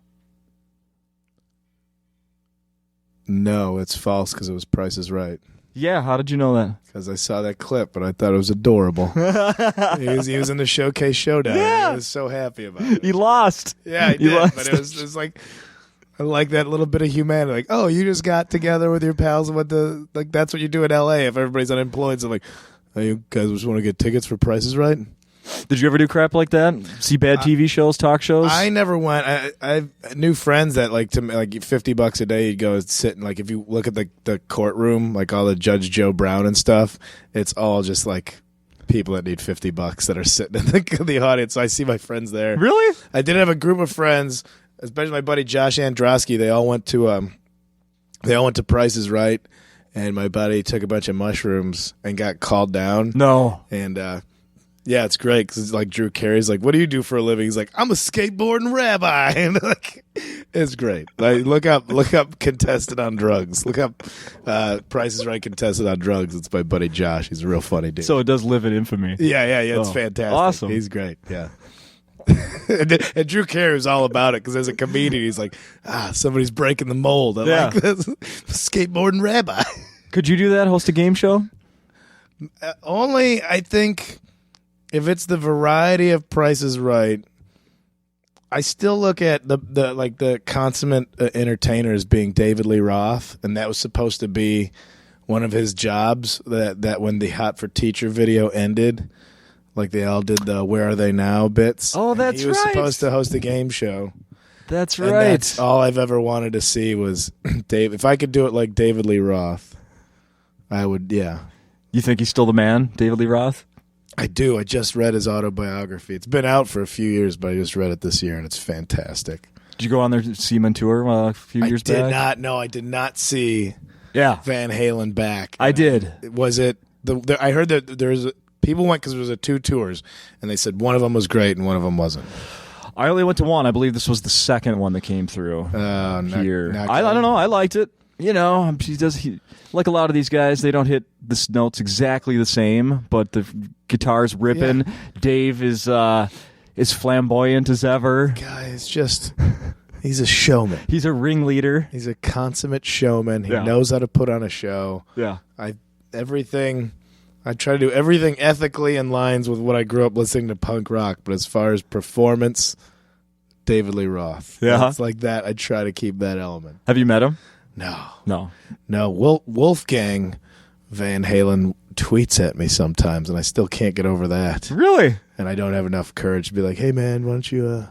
No, it's false because it was Price is Right. Yeah, how did you know that? Because I saw that clip, but I thought it was adorable. he was in the Showcase Showdown. Yeah. I was so happy about it. He lost. Yeah, he did. But it was like, I like that little bit of humanity. Like, oh, you just got together with your pals and went to, like, that's what you do in L.A. if everybody's unemployed. So, like, oh, you guys just want to get tickets for Price is Right? Did you ever do crap like that? See bad TV shows, talk shows? I never went. I knew friends that like $50 a day you'd go and sit and like if you look at the courtroom, like all the Judge Joe Brown and stuff, it's all just like people that need $50 that are sitting in the audience. So I see my friends there. Really? I did have a group of friends, especially my buddy Josh Androsky. They all went to Price is Right, and my buddy took a bunch of mushrooms and got called down. No. And yeah, it's great because it's like Drew Carey's like, "What do you do for a living?" He's like, "I'm a skateboarding rabbi," and like, it's great. Like, look up contestant on drugs. Look up Price is Right contestant on drugs. It's my buddy Josh. He's a real funny dude. So it does live in infamy. Yeah. It's fantastic. Awesome. He's great. Yeah. and Drew Carey was all about it because as a comedian, he's like, somebody's breaking the mold. I like this skateboarding rabbi. Could you do that? Host a game show? Only, I think. If it's the variety of Price is Right, I still look at the consummate entertainer as being David Lee Roth, and that was supposed to be one of his jobs. That when the Hot for Teacher video ended, like they all did the "Where Are They Now" bits. Oh, that's right. He was supposed to host a game show. That's and right. That's all I've ever wanted to see was Dave. If I could do it like David Lee Roth, I would. Yeah. You think he's still the man, David Lee Roth? I do. I just read his autobiography. It's been out for a few years, but I just read it this year, and it's fantastic. Did you go on their Seaman tour a few years back? I did not. No, I did not see Van Halen back. I did. Was it? I heard that people went because there was 2 tours, and they said one of them was great and one of them wasn't. I only went to one. I believe this was the second one that came through here. I don't know. I liked it. You know, like a lot of these guys, they don't hit the notes exactly the same, but the guitar's ripping. Yeah. Dave is flamboyant as ever. Guy is just... He's a showman. He's a ringleader. He's a consummate showman. He knows how to put on a show. Yeah. I try to do everything ethically in lines with what I grew up listening to punk rock, but as far as performance, David Lee Roth. Yeah. It's like that. I try to keep that element. Have you met him? No. Wolfgang Van Halen tweets at me sometimes, and I still can't get over that. Really? And I don't have enough courage to be like, hey, man, why don't you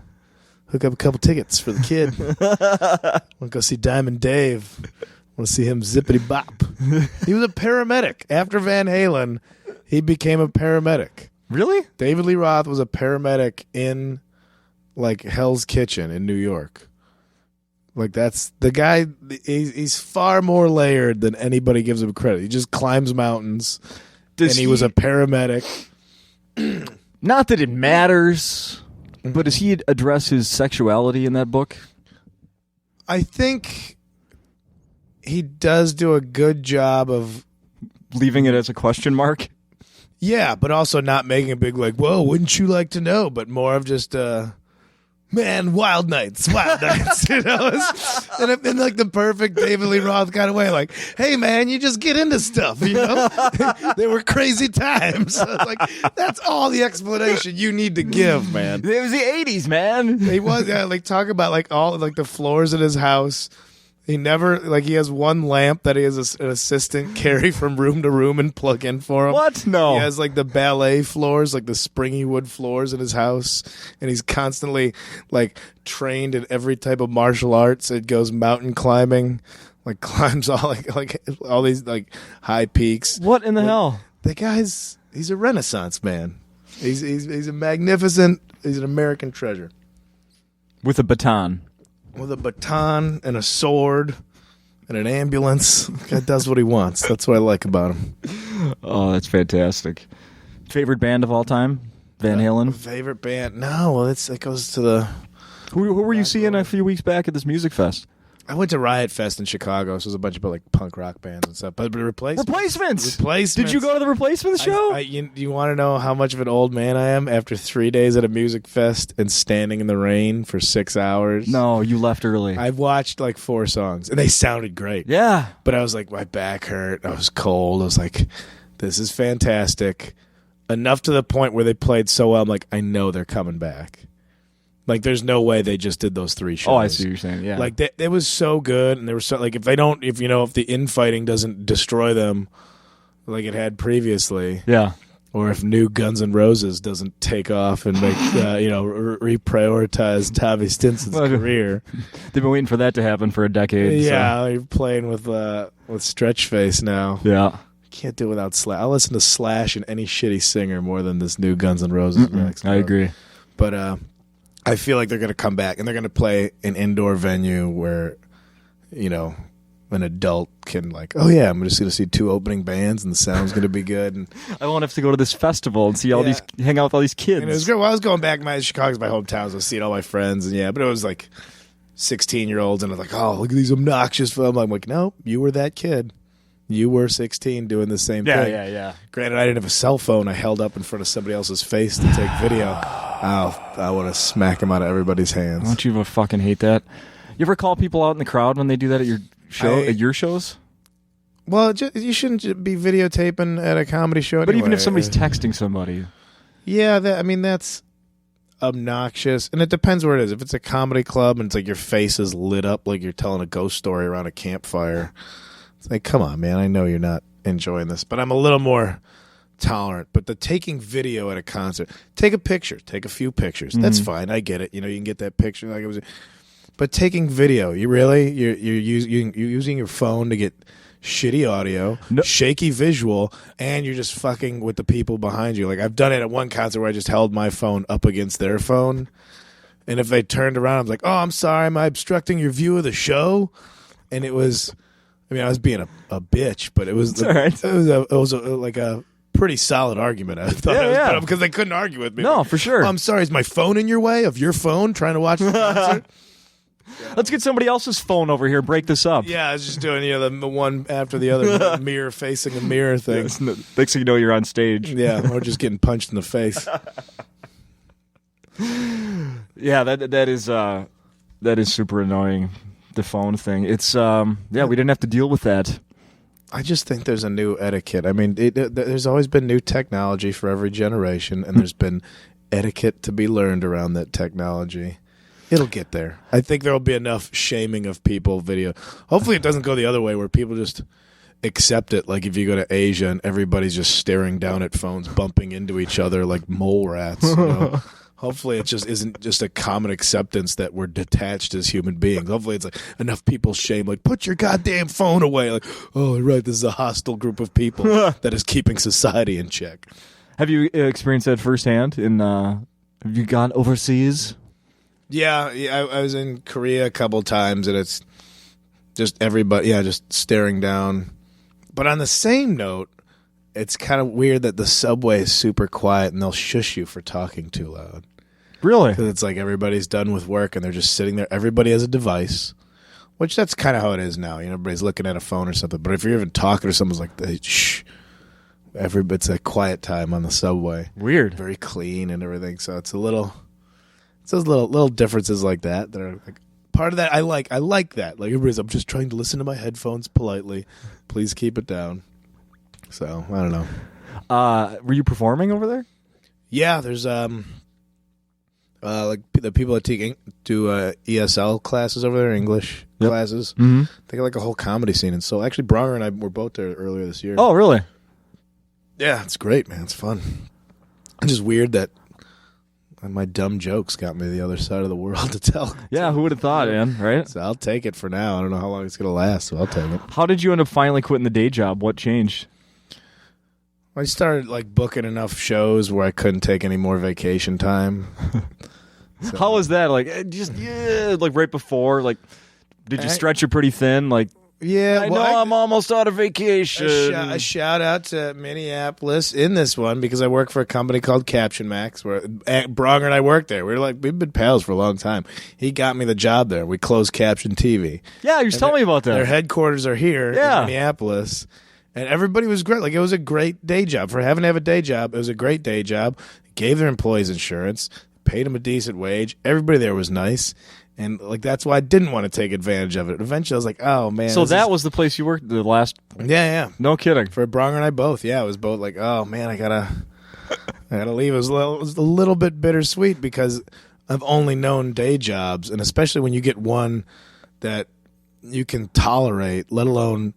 hook up a couple tickets for the kid? I want to go see Diamond Dave. I want to see him zippity bop. He was a paramedic. After Van Halen, he became a paramedic. Really? David Lee Roth was a paramedic in, like, Hell's Kitchen in New York. Like, that's the guy. He's far more layered than anybody gives him credit. He just climbs mountains, he was a paramedic. Not that it matters, but does he address his sexuality in that book? I think he does do a good job of leaving it as a question mark. Yeah, but also not making a big, like, whoa, wouldn't you like to know? But more of just, man, wild nights, you know? And in like the perfect David Lee Roth kind of way, like, hey, man, you just get into stuff, you know? They were crazy times. Like, that's all the explanation you need to give, man. It was the 80s, man. He was, like, talk about, like, all, like, the floors in his house. He never, like, he has one lamp that he has an assistant carry from room to room and plug in for him. What? No. He has, like, the ballet floors, like the springy wood floors in his house. And he's constantly, like, trained in every type of martial arts. It goes mountain climbing, like, climbs all, like all these, like, high peaks. What in the hell? The guy's, he's a Renaissance man. He's a magnificent, he's an American treasure. With a baton. With a baton and a sword and an ambulance. Guy does what he wants. That's what I like about him. Oh, that's fantastic. Favorite band of all time? Van Halen? Favorite band? No, well, it goes to the... Who were you seeing a few weeks back at this music fest? I went to Riot Fest in Chicago, so it was a bunch of like punk rock bands and stuff. But Replacements! Did you go to the Replacements show? You want to know how much of an old man I am after 3 days at a music fest and standing in the rain for 6 hours? No, you left early. I watched like 4 songs, and they sounded great. Yeah. But I was like, my back hurt. I was cold. I was like, this is fantastic. Enough to the point where they played so well, I'm like, I know they're coming back. Like, there's no way they just did those 3 shows. Oh, I see what you're saying, yeah. Like, it was so good, and they were so, like, if the infighting doesn't destroy them like it had previously. Yeah. Or if new Guns N' Roses doesn't take off and make, reprioritize Tommy Stinson's career. They've been waiting for that to happen for a decade. Yeah, so. You're playing with Stretch Face now. Yeah. Can't do it without Slash. I'll listen to Slash and any shitty singer more than this new Guns N' Roses. I agree. But, I feel like they're going to come back, and they're going to play an indoor venue where, an adult can like, oh yeah, I'm just going to see 2 opening bands, and the sound's going to be good. And I won't have to go to this festival and see all these, hang out with all these kids. And it was great. Well, I was going back. Chicago's my hometown, so I was seeing all my friends, and but it was like 16-year-olds, and I was like, oh, look at these obnoxious films. I'm like, no, you were that kid. You were 16 doing the same thing. Yeah. Granted, I didn't have a cell phone I held up in front of somebody else's face to take video. I want to smack him out of everybody's hands. Don't you fucking hate that? You ever call people out in the crowd when they do that at your show? At your shows? Well, you shouldn't be videotaping at a comedy show anyway. But even if somebody's texting somebody. Yeah, that's obnoxious. And it depends where it is. If it's a comedy club and it's like your face is lit up like you're telling a ghost story around a campfire... It's like, come on, man. I know you're not enjoying this, but I'm a little more tolerant. But the taking video at a concert, take a picture, take a few pictures. Mm-hmm. That's fine. I get it. You can get that picture. Like it was, but taking video, you're using your phone to get shitty audio, shaky visual, and you're just fucking with the people behind you. Like I've done it at one concert where I just held my phone up against their phone, and if they turned around, I'm like, "Oh, I'm sorry, am I obstructing your view of the show?" And it was, I mean, I was being a bitch, but it was like a pretty solid argument. I thought, because they couldn't argue with me. No, like, for sure. "Oh, I'm sorry, is my phone in your way of your phone trying to watch the concert?" Let's get somebody else's phone over here. Break this up. Yeah, I was just doing the one after the other mirror facing a mirror thing. Yes, next thing you know, you're on stage. Yeah, or just getting punched in the face. Yeah, that is super annoying. The phone thing. It's we didn't have to deal with that. I just think there's a new etiquette. I mean, there's always been new technology for every generation, and there's been etiquette to be learned around that technology. It'll get there. I think there'll be enough shaming of people video. Hopefully it doesn't go the other way where people just accept it. Like if you go to Asia and everybody's just staring down at phones, bumping into each other like mole rats. You know? Hopefully it just isn't just a common acceptance that we're detached as human beings. Hopefully it's like enough people shame, like, put your goddamn phone away. Like, oh, right, this is a hostile group of people that is keeping society in check. Have you experienced that firsthand? Have you gone overseas? Yeah, I was in Korea a couple times, and it's just everybody, just staring down. But on the same note, it's kind of weird that the subway is super quiet, and they'll shush you for talking too loud. Really? Because it's like everybody's done with work, and they're just sitting there. Everybody has a device, which that's kind of how it is now. Everybody's looking at a phone or something. But if you're even talking to someone's like, shh. It's a quiet time on the subway. Weird. Very clean and everything, so it's a little... It's those little differences like that are like part of that. I like that. Like everybody's, I'm just trying to listen to my headphones politely. Please keep it down. So I don't know. Were you performing over there? Yeah, there's like the people that do ESL classes over there, English classes. Mm-hmm. They got like a whole comedy scene, and so actually Bronger and I were both there earlier this year. Oh, really? Yeah, it's great, man. It's fun. It's just weird that. And my dumb jokes got me the other side of the world to tell. Yeah, who would have thought, man, right? So I'll take it for now. I don't know how long it's going to last, so I'll take it. How did you end up finally quitting the day job? What changed? I started like booking enough shows where I couldn't take any more vacation time. So. How was that? Like, like right before? Like, did you stretch it pretty thin? Like, yeah, I know I'm almost out of vacation. A shout out to Minneapolis in this one because I work for a company called Caption Max where Bronger and I work there. We've been pals for a long time. He got me the job there. We closed Caption TV. Yeah, you was telling me about that. Their headquarters are here in Minneapolis. And everybody was great. Like it was a great day job. For having to have a day job, it was a great day job. Gave their employees insurance, paid them a decent wage. Everybody there was nice. And like that's why I didn't want to take advantage of it. Eventually, I was like, "Oh man!" So that was the place you worked the last. Yeah. No kidding. For Bronger and I both, it was both like, "Oh man, I gotta leave." It was a little bit bittersweet because I've only known day jobs, and especially when you get one that you can tolerate, let alone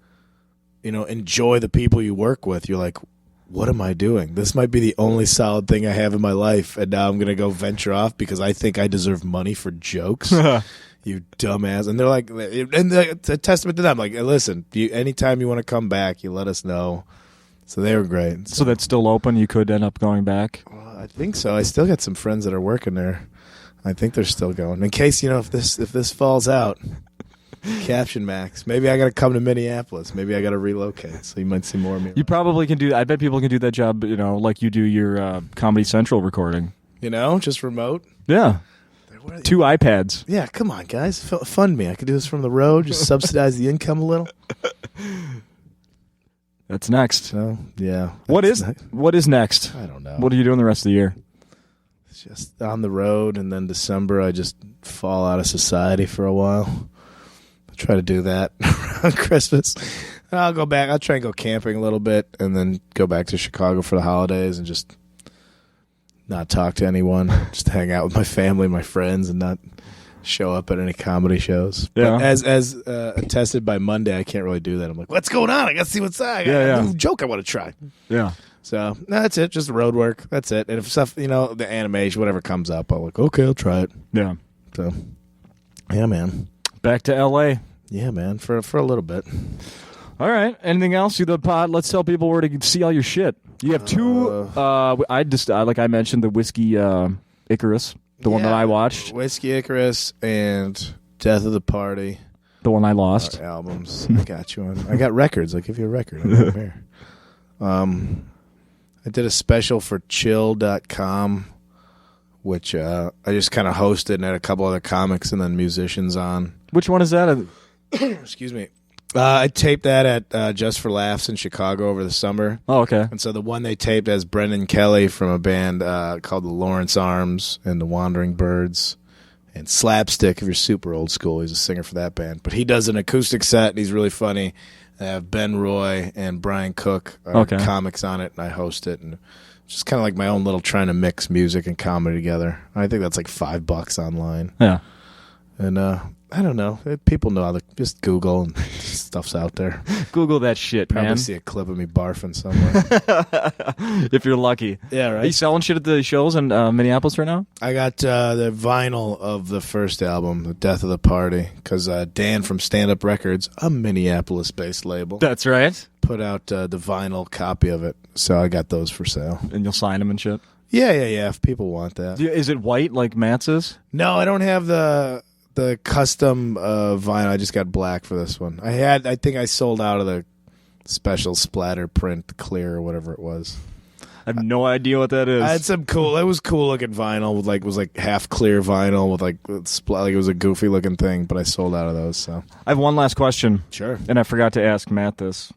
enjoy the people you work with. You're like, what am I doing? This might be the only solid thing I have in my life, and now I'm going to go venture off because I think I deserve money for jokes. You dumbass. And they're like, and it's a testament to them. Like, listen, anytime you want to come back, you let us know. So they were great. So that's still open? You could end up going back? Well, I think so. I still got some friends that are working there. I think they're still going. In case, if this falls out, Caption Max. Maybe I got to come to Minneapolis. Maybe I got to relocate. So you might see more of me. You probably can do. I bet people can do that job. Like you do your Comedy Central recording. Just remote. Yeah. 2 iPads. Yeah, come on, guys. Fund me. I could do this from the road. Just subsidize the income a little. That's next. So yeah. What is next? I don't know. What are you doing the rest of the year? It's just on the road, and then December I just fall out of society for a while. Try to do that around Christmas. And I'll go back. I'll try and go camping a little bit and then go back to Chicago for the holidays and just not talk to anyone. Just hang out with my family, my friends, and not show up at any comedy shows. Yeah. But as attested by Monday, I can't really do that. I'm like, what's going on? I got to see what's up. I got a new joke I want to try. Yeah. So that's it. Just road work. That's it. And if stuff, the animation, whatever comes up, I'm like, okay, I'll try it. Yeah. So, yeah, man. Back to L.A. Yeah, man, for a little bit. All right. Anything else? You the pod? Let's tell people where to see all your shit. You have two. Like I mentioned, the Whiskey Icarus, the one that I watched. Whiskey Icarus and Death of the Party. The one I lost. Albums. I got you on. I got records. I'll give you a record. I got here. I did a special for chill.com, which I just kind of hosted and had a couple other comics and then musicians on. Which one is that? Excuse me. I taped that at Just for Laughs in Chicago over the summer. Oh, okay. And so the one they taped has Brendan Kelly from a band called the Lawrence Arms and the Wandering Birds. And Slapstick, if you're super old school, he's a singer for that band. But he does an acoustic set, and he's really funny. I have Ben Roy and Brian Cook are comics on it, and I host it. And it's just kind of like my own little trying to mix music and comedy together. I think that's like $5 online. Yeah. And I don't know. People know how to just Google and stuff's out there. Google that shit, Probably man. see a clip of me barfing somewhere. If you're lucky. Yeah, right. Are you selling shit at the shows in Minneapolis right now? I got the vinyl of the first album, The Death of the Party, because Dan from Stand Up Records, a Minneapolis-based label, That's right. put out the vinyl copy of it. So I got those for sale. And you'll sign them and shit? Yeah, if people want that. Is it white like Matt's is? No, I don't have the custom vinyl. I just got black for this one. I think I sold out of the special splatter print clear or whatever it was. I have no idea what that is. I had some cool. It was cool looking vinyl with was half clear vinyl with like it was a goofy looking thing. But I sold out of those. So I have one last question. Sure. And I forgot to ask Matt this.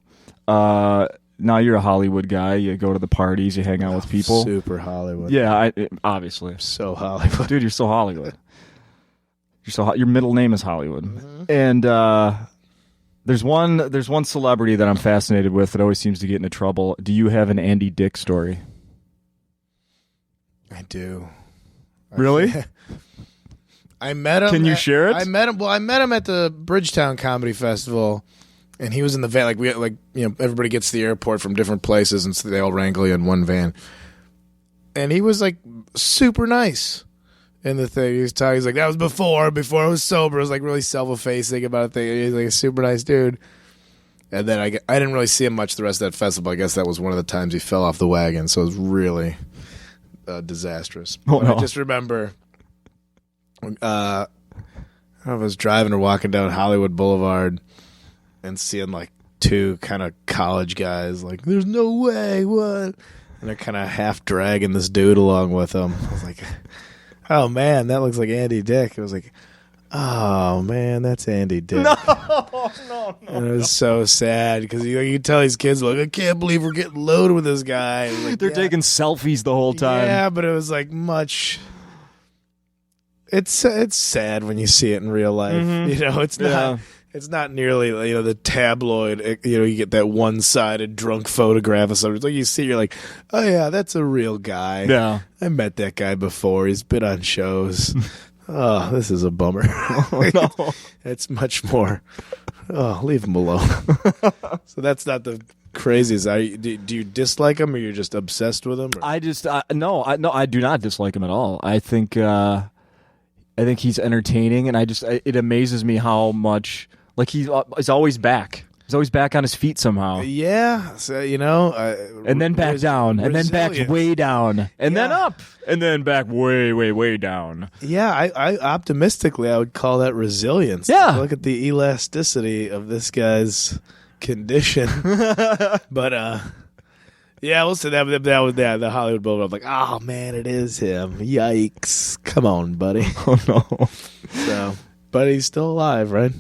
Now you're a Hollywood guy. You go to the parties. You hang out with people. Super Hollywood. Yeah, obviously. So Hollywood, dude. You're so Hollywood. Your middle name is Hollywood, and there's one celebrity that I'm fascinated with that always seems to get into trouble. Do you have an Andy Dick story? I do. Really? I met him. Can you share it? I met him. Well, I met him at the Bridgetown Comedy Festival, and he was in the van. Everybody gets to the airport from different places, and so they all wrangle you in one van. And he was like super nice. In the thing, he's like, that was before I was sober. I was like really self-effacing about it. He's like a super nice dude. And then I didn't really see him much the rest of that festival. I guess that was one of the times he fell off the wagon. So it was really disastrous. Oh, no. I just remember, I don't know if I was driving or walking down Hollywood Boulevard and seeing like two kind of college guys like, there's no way, what? And they're kind of half dragging this dude along with them. I was like, oh, man, that looks like Andy Dick. It was like, oh, man, that's Andy Dick. No. And it was so sad because you tell these kids, like, I can't believe we're getting loaded with this guy. Like, They're taking selfies the whole time. Yeah, but it was like much. It's sad when you see it in real life. Mm-hmm. It's not nearly the tabloid. You get that one-sided drunk photograph of somebody. It's like you see, you're like, oh yeah, that's a real guy. Yeah, I met that guy before. He's been on shows. Oh, this is a bummer. Oh, no. It's much more. Oh, leave him alone. So that's not the craziest. Do you dislike him, or you're just obsessed with him? Or? I do not dislike him at all. I think he's entertaining, and it amazes me how much. Like he's always back. He's always back on his feet somehow. Yeah, so and then back down, and then back way down, and then up, and then back way, way, way down. Yeah, I optimistically I would call that resilience. Yeah, look at the elasticity of this guy's condition. But yeah, we'll say that was the Hollywood Boulevard. I'm like, oh man, it is him. Yikes! Come on, buddy. Oh no. So, but he's still alive, right?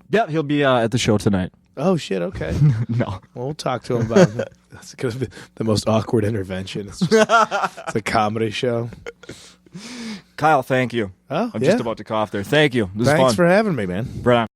Yeah, he'll be at the show tonight. Oh, shit, okay. No. Well, we'll talk to him about it. That's going to be the most awkward intervention. It's a comedy show. Kyle, thank you. Oh, I'm just about to cough there. Thank you. This was fun. Thanks for having me, man. Right on.